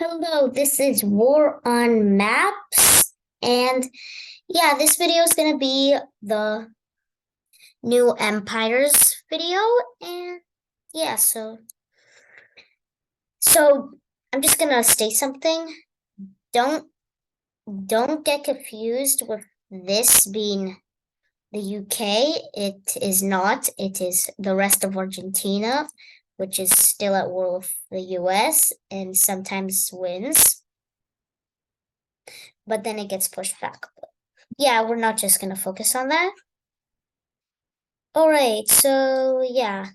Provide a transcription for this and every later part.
Hello, this is War on Maps, and yeah, this video is gonna be the new empires video, and yeah, so I'm just gonna state something. Don't don't get confused with this being the UK. It is not. It is the rest of Argentina, which is still at war with the US and sometimes wins, but then it gets pushed back. Yeah, we're not just gonna focus on that. All right, so yeah,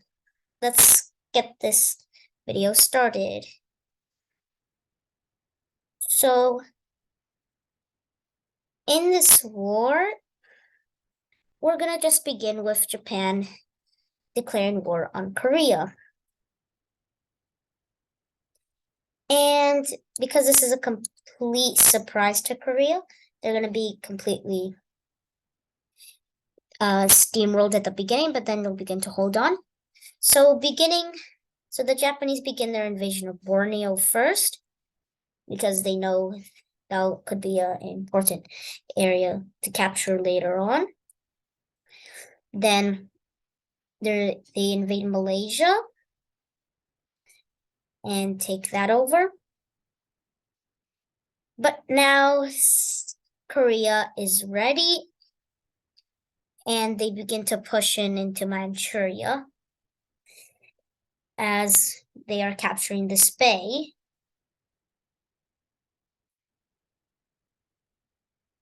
let's get this video started. So in this war, we're gonna just begin with Japan declaring war on Korea. And because this is a complete surprise to Korea, they're gonna be completely steamrolled at the beginning, but then they'll begin to hold on. So the Japanese begin their invasion of Borneo first, because they know that could be an important area to capture later on. Then they invade Malaysia and take that over. But now Korea is ready, and they begin to push into Manchuria as they are capturing this bay.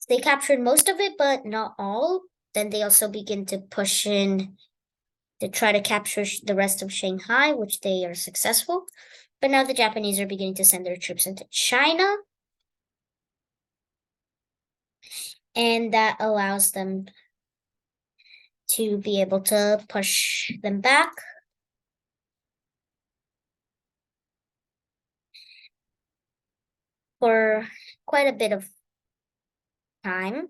They captured most of it, but not all. Then they also begin to push in to try to capture the rest of Shanghai, which they are successful. But now the Japanese are beginning to send their troops into China, and that allows them to be able to push them back. For quite a bit of time.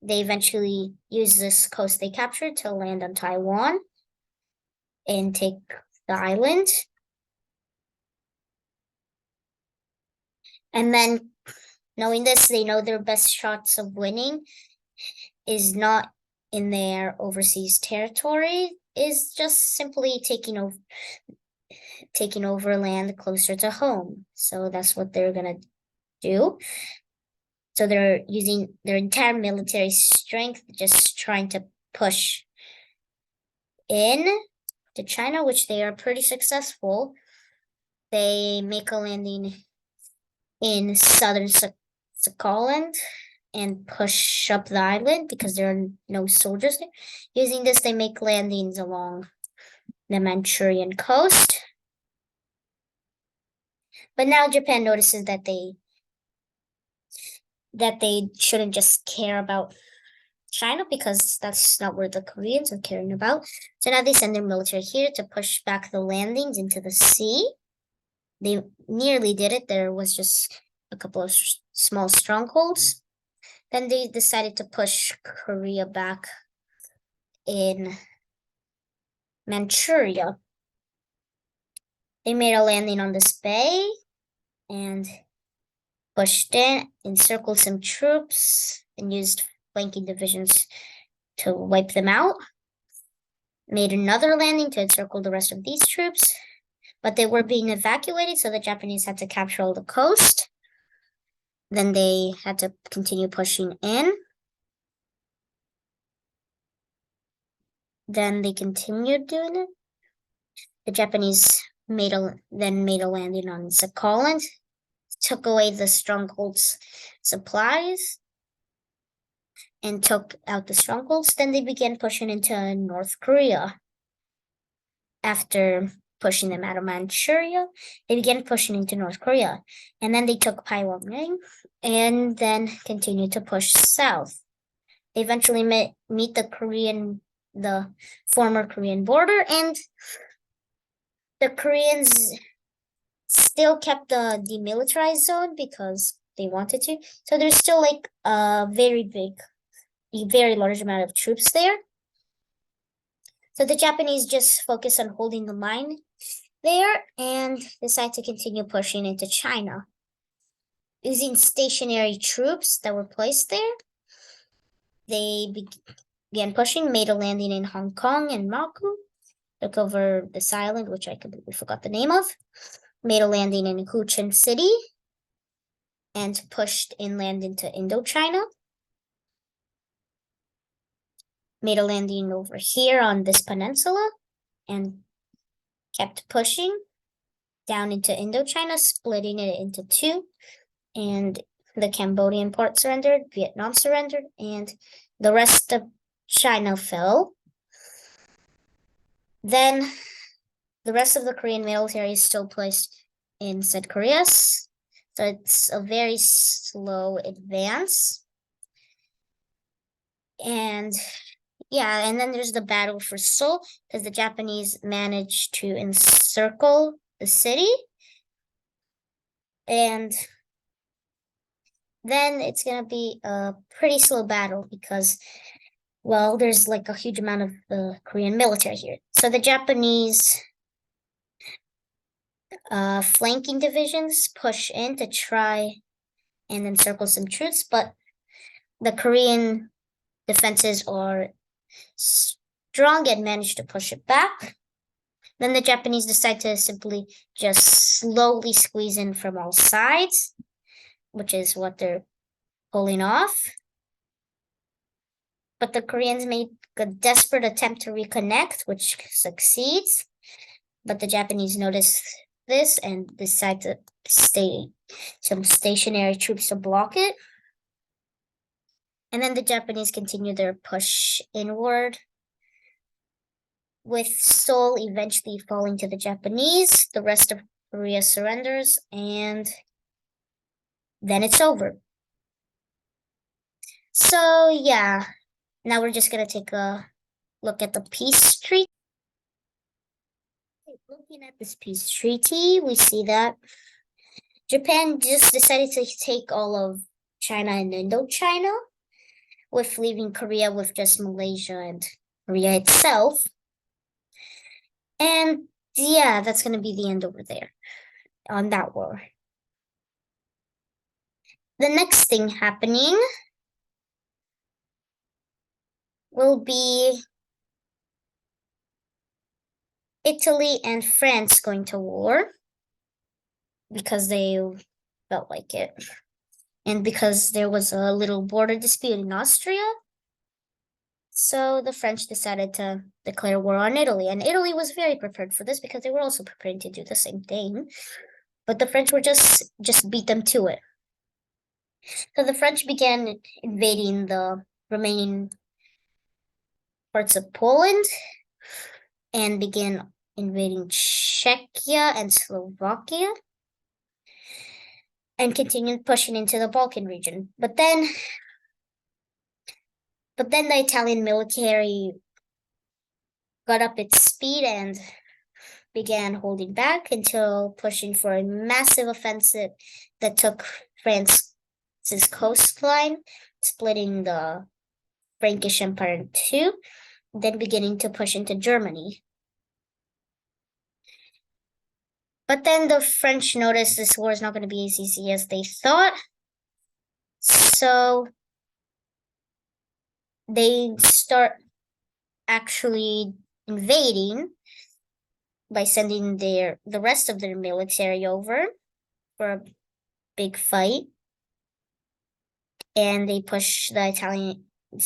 They eventually use this coast they captured to land on Taiwan and take the island. And then, knowing this, they know their best shots of winning is not in their overseas territory, is just simply taking over land closer to home. So that's what they're gonna do. So they're using their entire military strength, just trying to push in to China, which they are pretty successful. They make a landing in southern Sakhalin and push up the island because there are no soldiers there. Using this, they make landings along the Manchurian coast. But now Japan notices that they shouldn't just care about China, because that's not where the Koreans are caring about. So now they send their military here to push back the landings into the sea. They nearly did it. There was just a couple of small strongholds. Then they decided to push Korea back in Manchuria. They made a landing on this bay and pushed in, encircled some troops, and used flanking divisions to wipe them out. Made another landing to encircle the rest of these troops, but they were being evacuated, so the Japanese had to capture all the coast. Then they had to continue pushing in. Then they continued doing it. The Japanese made a landing on Sakhalin, took away the stronghold's supplies, and took out the strongholds. Then they began pushing into North Korea. After pushing them out of Manchuria, they began pushing into North Korea. And then they took Pyongyang and then continued to push south. They eventually meet the former Korean border, and the Koreans still kept the demilitarized zone because they wanted to. So there's still like a very large amount of troops there. So the Japanese just focus on holding the line there and decide to continue pushing into China. Using stationary troops that were placed there, they began pushing, made a landing in Hong Kong and Macau, took over this island, which I completely forgot the name of, made a landing in Huchen City, and pushed inland into Indochina. Made a landing over here on this peninsula and kept pushing down into Indochina, splitting it into two. And the Cambodian part surrendered, Vietnam surrendered, and the rest of China fell. Then the rest of the Korean military is still placed in South Korea. So it's a very slow advance. And yeah, and then there's the battle for Seoul because the Japanese managed to encircle the city. And then it's going to be a pretty slow battle because, well, there's like a huge amount of the Korean military here. So the Japanese flanking divisions push in to try and encircle some troops, but the Korean defenses are strong and manage to push it back. Then the Japanese decide to simply just slowly squeeze in from all sides, which is what they're pulling off. But the Koreans make a desperate attempt to reconnect, which succeeds. But the Japanese notice this and decide to stay some stationary troops to block it. And then the Japanese continue their push inward, with Seoul eventually falling to the Japanese. The rest of Korea surrenders, and then it's over. So yeah, now we're just gonna take a look at the peace treaty. Looking at this peace treaty, we see that Japan just decided to take all of China and Indochina, with leaving Korea with just Malaysia and Korea itself. And yeah, that's going to be the end over there on that war. The next thing happening will be Italy and France going to war because they felt like it. And because there was a little border dispute in Austria, so the French decided to declare war on Italy. And Italy was very prepared for this because they were also preparing to do the same thing. But the French were just beat them to it. So the French began invading the remaining parts of Poland and began invading Czechia and Slovakia and continued pushing into the Balkan region. But then the Italian military got up its speed and began holding back until pushing for a massive offensive that took France's coastline, splitting the Frankish Empire in two, then beginning to push into Germany. But then the French noticed this war is not going to be as easy as they thought. So they start actually invading by sending the rest of their military over for a big fight. And they push the Italians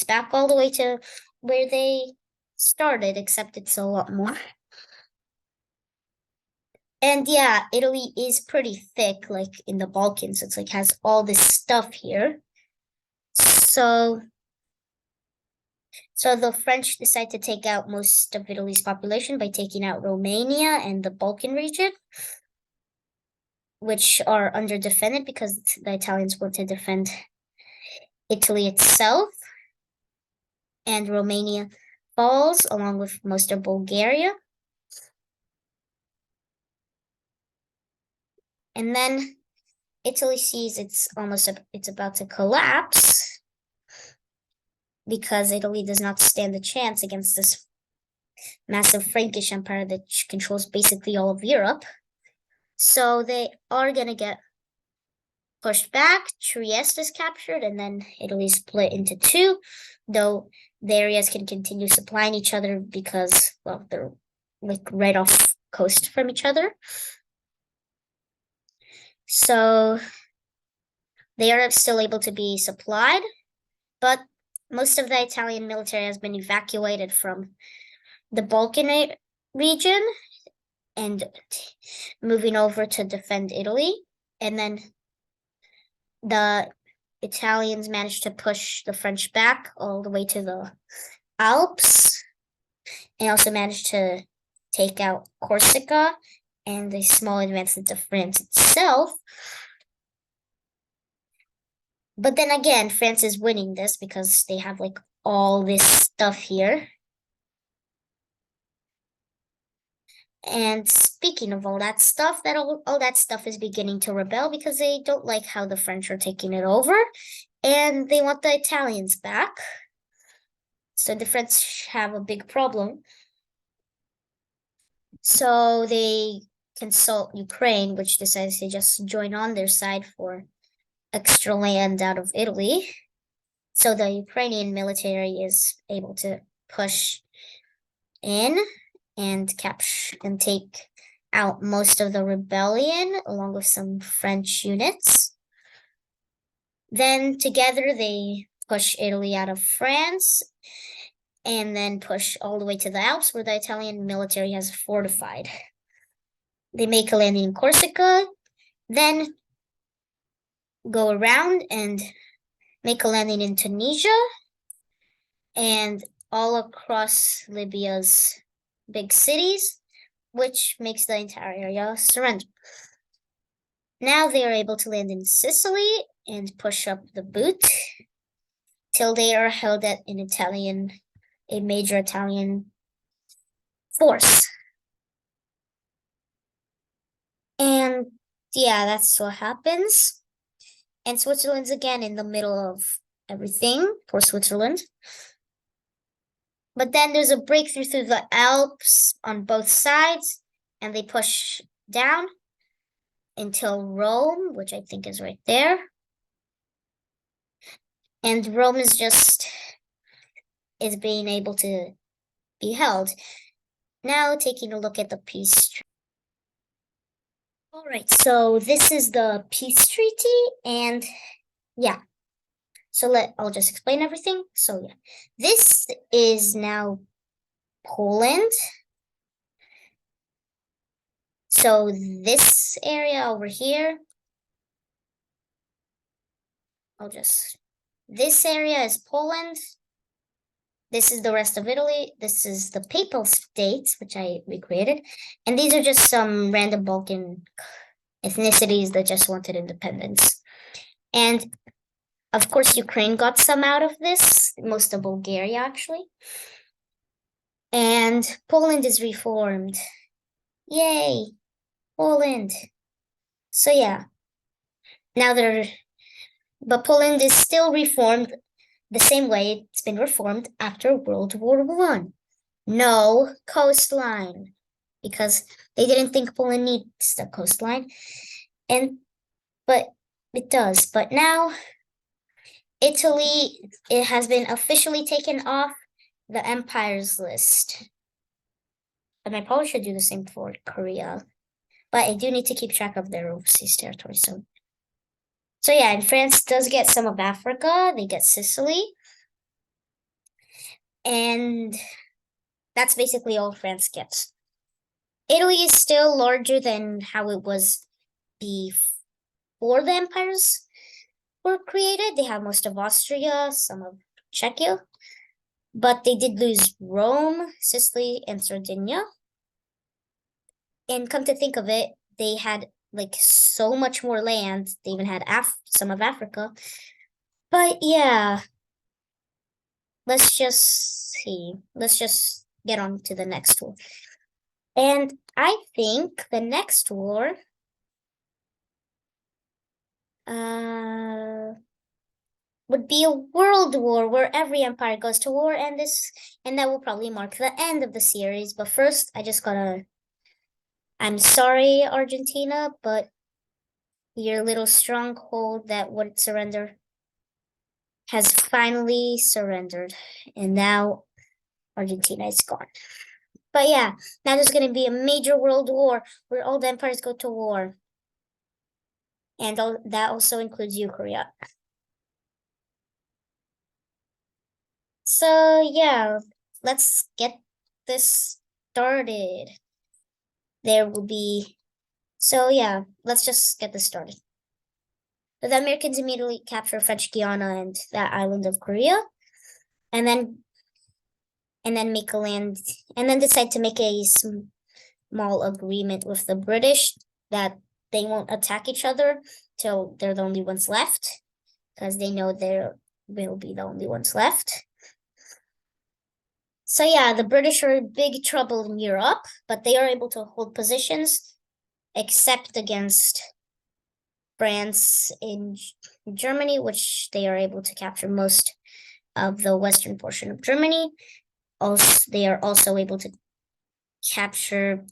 back all the way to where they started, except it's a lot more. And yeah, Italy is pretty thick, like in the Balkans. It's like has all this stuff here. So the French decide to take out most of Italy's population by taking out Romania and the Balkan region, which are under defended because the Italians want to defend Italy itself. And Romania falls along with most of Bulgaria. And then Italy sees it's about to collapse because Italy does not stand a chance against this massive Frankish empire that controls basically all of Europe. So they are gonna get pushed back. Trieste is captured, and then Italy split into two, though the areas can continue supplying each other because, well, they're like right off coast from each other. So they are still able to be supplied, but most of the Italian military has been evacuated from the Balkan region and moving over to defend Italy. And then the Italians managed to push the French back all the way to the Alps and also managed to take out Corsica and a small advance into France itself. But then again, France is winning this because they have like all this stuff here. And speaking of all that stuff, all that stuff is beginning to rebel because they don't like how the French are taking it over, and they want the Italians back. So the French have a big problem. So they consult Ukraine, which decides to just join on their side for extra land out of Italy. So the Ukrainian military is able to push in and capture and take out most of the rebellion along with some French units. Then together they push Italy out of France and then push all the way to the Alps where the Italian military has fortified. They make a landing in Corsica, then go around and make a landing in Tunisia and all across Libya's big cities, which makes the entire area surrender. Now they are able to land in Sicily and push up the boot till they are held at a major Italian force. And yeah, that's what happens. And Switzerland's again in the middle of everything for Switzerland. But then there's a breakthrough through the Alps on both sides, and they push down until Rome, which I think is right there. And Rome is being able to be held. Now taking a look at the peace treaty. All right, so this is the peace treaty, and yeah. So I'll just explain everything. So yeah, this is now Poland. So this area over here, this area is Poland. This is the rest of Italy. This is the Papal States, which I recreated. And these are just some random Balkan ethnicities that just wanted independence. And of course, Ukraine got some out of this, most of Bulgaria actually. And Poland is reformed. Yay, Poland. So yeah, but Poland is still reformed the same way it's been reformed after World War One. No coastline, because they didn't think Poland needs the coastline, but it does. But now Italy, it has been officially taken off the empires list. And I probably should do the same for Korea, but I do need to keep track of their overseas territory. So yeah, and France does get some of Africa. They get Sicily. And that's basically all France gets. Italy is still larger than how it was before the empires were created. They have most of Austria, some of Czechia, but they did lose Rome, Sicily, and Sardinia. And come to think of it, they had like so much more land. They even had some of Africa. But yeah, let's just see. Let's just get on to the next war. And I think the next war, would be a world war where every empire goes to war, and that will probably mark the end of the series. But first, I'm sorry, Argentina, but your little stronghold that would surrender has finally surrendered, and now Argentina is gone. But yeah, now there's going to be a major world war where all the empires go to war. And that also includes Ukraine. So yeah, let's get this started. There will be, so yeah, let's just get this started. So the Americans immediately capture French Guiana and that island of Korea, and then make a land, and then decide to make a small agreement with the British that they won't attack each other till they're the only ones left, because they know they will be the only ones left. So yeah, the British are in big trouble in Europe, but they are able to hold positions, except against France in Germany, which they are able to capture most of the western portion of Germany. Also, they are also able to capture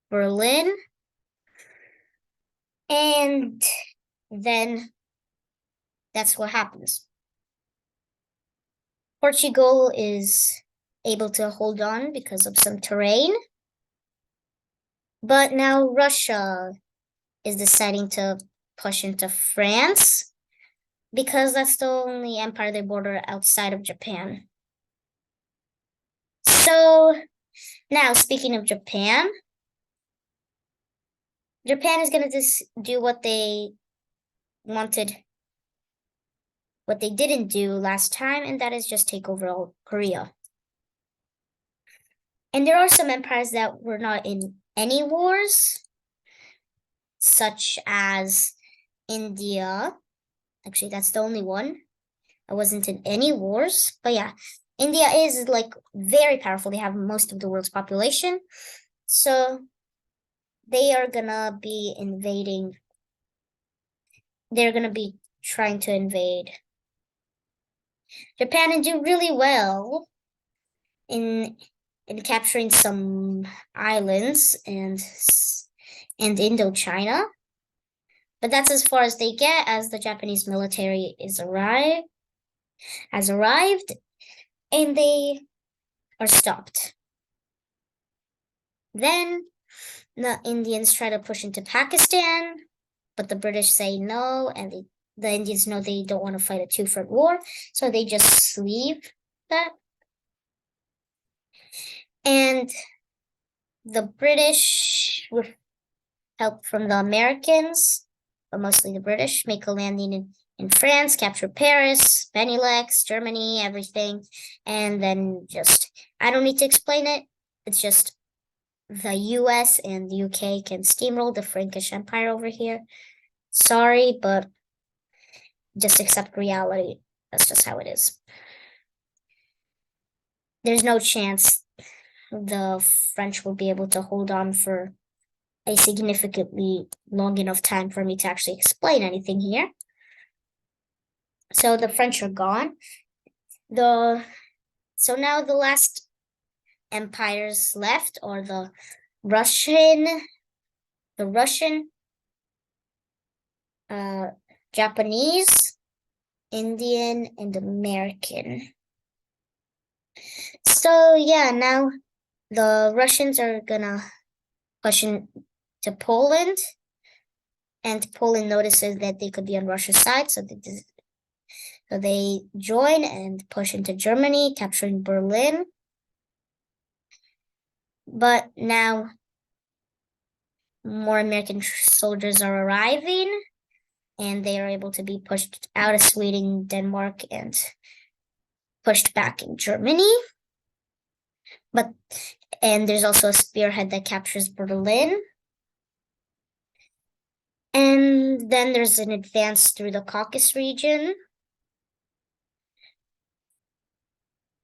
Berlin. And then that's what happens. Portugal is able to hold on because of some terrain. But now Russia is deciding to push into France because that's the only empire they border outside of Japan. So now, speaking of Japan, Japan is going to just do what they wanted, what they didn't do last time, and that is just take over all Korea. And there are some empires that were not in any wars, such as India. Actually, that's the only one. I wasn't in any wars, but yeah, India is like very powerful. They have most of the world's population. So they are gonna be invading. They're gonna be trying to invade Japan and do really well in capturing some islands and Indochina. But that's as far as they get, as the Japanese military has arrived, and they are stopped. Then the Indians try to push into Pakistan, but the British say no, and the Indians know they don't want to fight a two-front war, so they just leave that. And the British, with help from the Americans, but mostly the British, make a landing in France, capture Paris, Benelux, Germany, everything, and then I don't need to explain it. It's just the US and the UK can steamroll the Frankish Empire over here. Sorry, but just accept reality. That's just how it is. There's no chance the French will be able to hold on for a significantly long enough time for me to actually explain anything here. So the French are gone. So now the last empires left are the Russian, Japanese, Indian, and American. So yeah, now the Russians are gonna push into Poland, and Poland notices that they could be on Russia's side, so they join and push into Germany, capturing Berlin. But now more American soldiers are arriving, and they are able to be pushed out of Sweden, Denmark, and pushed back in Germany. And there's also a spearhead that captures Berlin. And then there's an advance through the Caucasus region.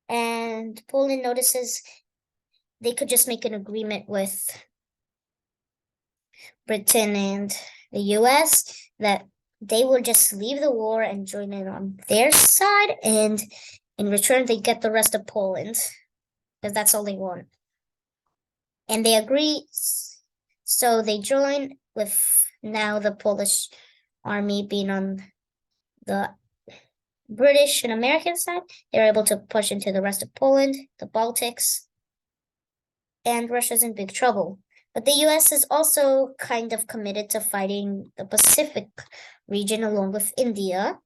And Poland notices they could just make an agreement with Britain and the US that they will just leave the war and join in on their side, and in return they get the rest of Poland, because that's all they want. And they agree, so they join, with now the Polish army being on the British and American side. They're able to push into the rest of Poland, the Baltics, and Russia's in big trouble. But the US is also kind of committed to fighting the Pacific region along with India.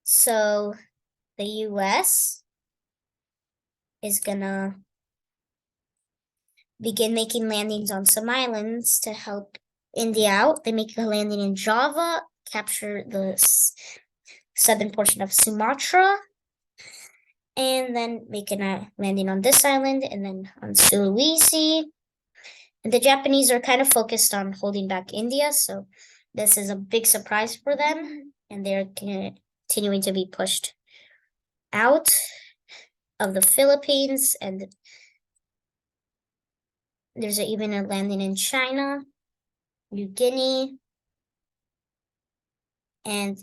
So the US is gonna begin making landings on some islands to help India out. They make a landing in Java, capture the southern portion of Sumatra, and then making a landing on this island and then on Sulawesi. And the Japanese are kind of focused on holding back India, so this is a big surprise for them, and they're continuing to be pushed out of the Philippines, and there's even a landing in China, New Guinea, and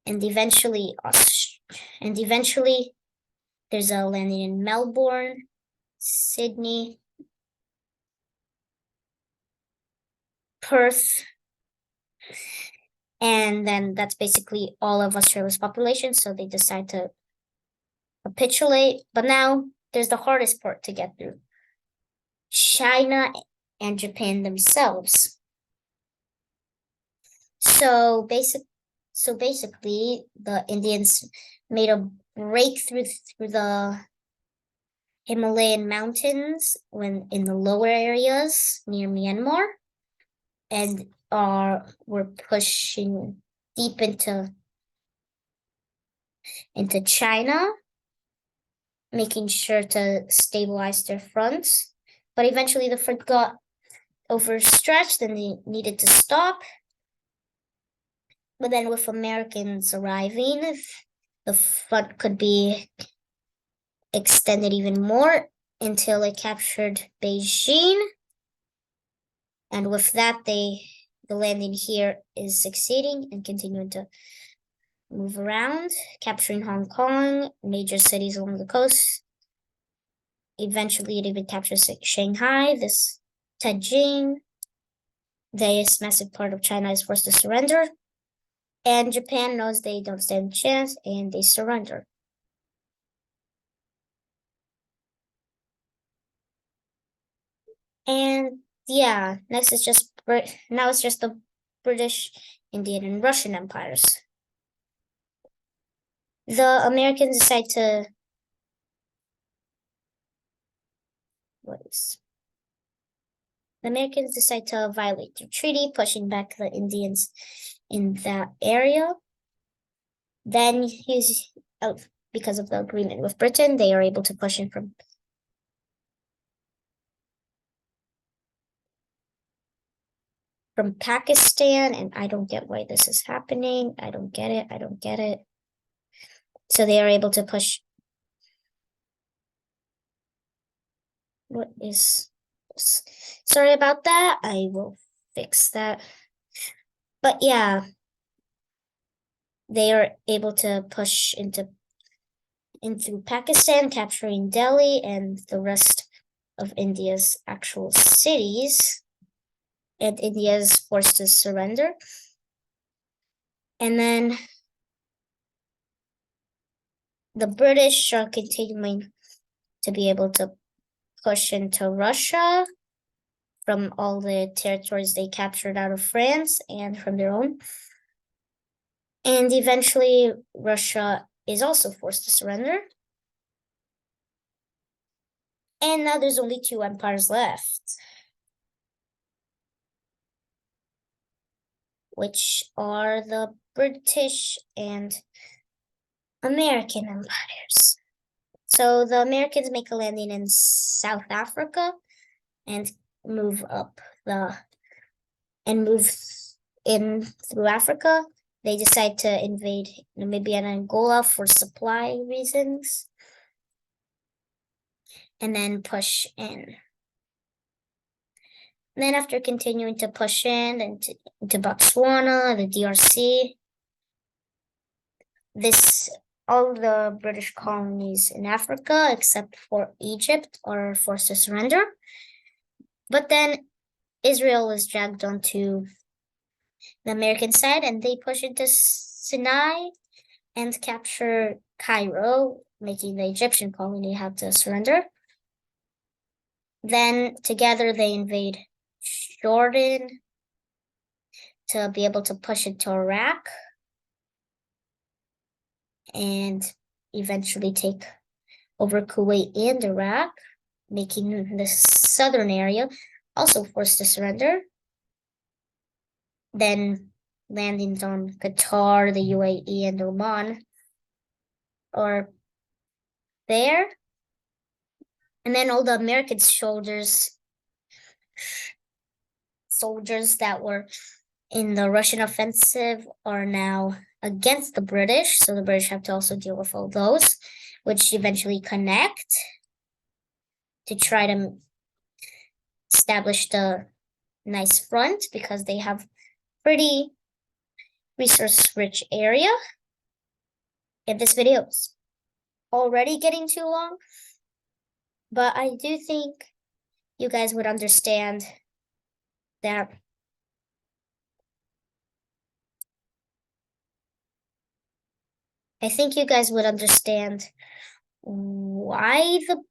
eventually there's a landing in Melbourne, Sydney, Perth, and then that's basically all of Australia's population, so they decide to capitulate. But now there's the hardest part to get through: China and Japan themselves. So basically, the Indians made a breakthrough through the Himalayan mountains when in the lower areas near Myanmar, and were pushing deep into China, making sure to stabilize their fronts. But eventually the front got overstretched and they needed to stop. But then with Americans arriving, the front could be extended even more until it captured Beijing. And with that, the landing here is succeeding and continuing to move around, capturing Hong Kong, major cities along the coast. Eventually, it even captures Shanghai, this Tianjin. This massive part of China is forced to surrender, and Japan knows they don't stand a chance, and they surrender. And yeah, next is just now it's just the British, Indian, and Russian empires. The Americans decide to violate the treaty, pushing back the Indians in that area. Then he's out because of the agreement with Britain. They are able to push in from Pakistan, and I don't get why this is happening. I don't get it. So they are able to push. What is this? Sorry about that. I will fix that. But yeah, they are able to push in through Pakistan, capturing Delhi and the rest of India's actual cities. And India is forced to surrender. And then the British are continuing to be able to push into Russia from all the territories they captured out of France and from their own. And eventually, Russia is also forced to surrender. And now there's only two empires left, which are the British and American empires. So the Americans make a landing in South Africa and move in through Africa. They decide to invade Namibia and Angola for supply reasons, and then push in. And then after continuing to push into Botswana, the DRC, all the British colonies in Africa, except for Egypt, are forced to surrender. But then Israel is dragged onto the American side, and they push into Sinai and capture Cairo, making the Egyptian colony have to surrender. Then together they invade Jordan to be able to push into Iraq and eventually take over Kuwait and Iraq, making the southern area also forced to surrender. Then landings on Qatar, the UAE, and Oman are there. And then all the American soldiers that were in the Russian offensive are now against the British. So the British have to also deal with all those, which eventually connect to try to establish the nice front because they have pretty resource-rich area. And this video is already getting too long, but I do think you guys would understand that why the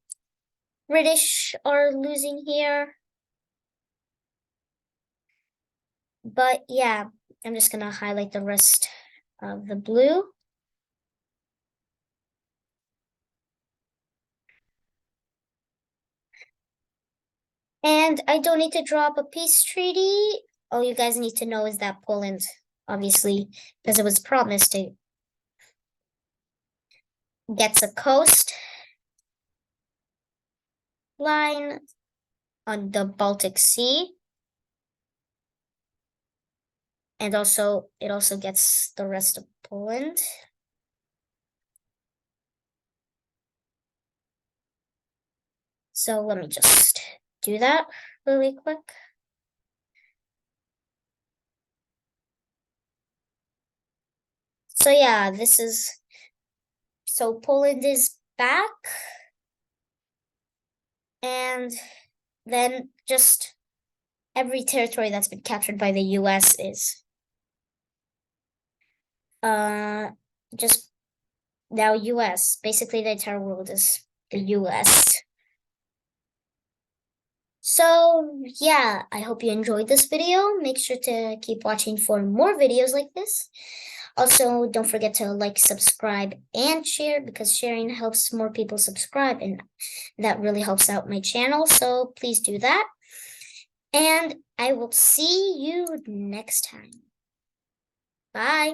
British are losing here. But yeah, I'm just gonna highlight the rest of the blue. And I don't need to draw up a peace treaty. All you guys need to know is that Poland, obviously, because it was promised, it gets a coast line on the Baltic Sea. And it also gets the rest of Poland. So let me just do that really quick. So yeah, so Poland is back. And then just every territory that's been captured by the US is just now US. Basically the entire world is the US. So yeah, I hope you enjoyed this video. Make sure to keep watching for more videos like this. Also, don't forget to like, subscribe, and share because sharing helps more people subscribe and that really helps out my channel. So please do that. And I will see you next time. Bye.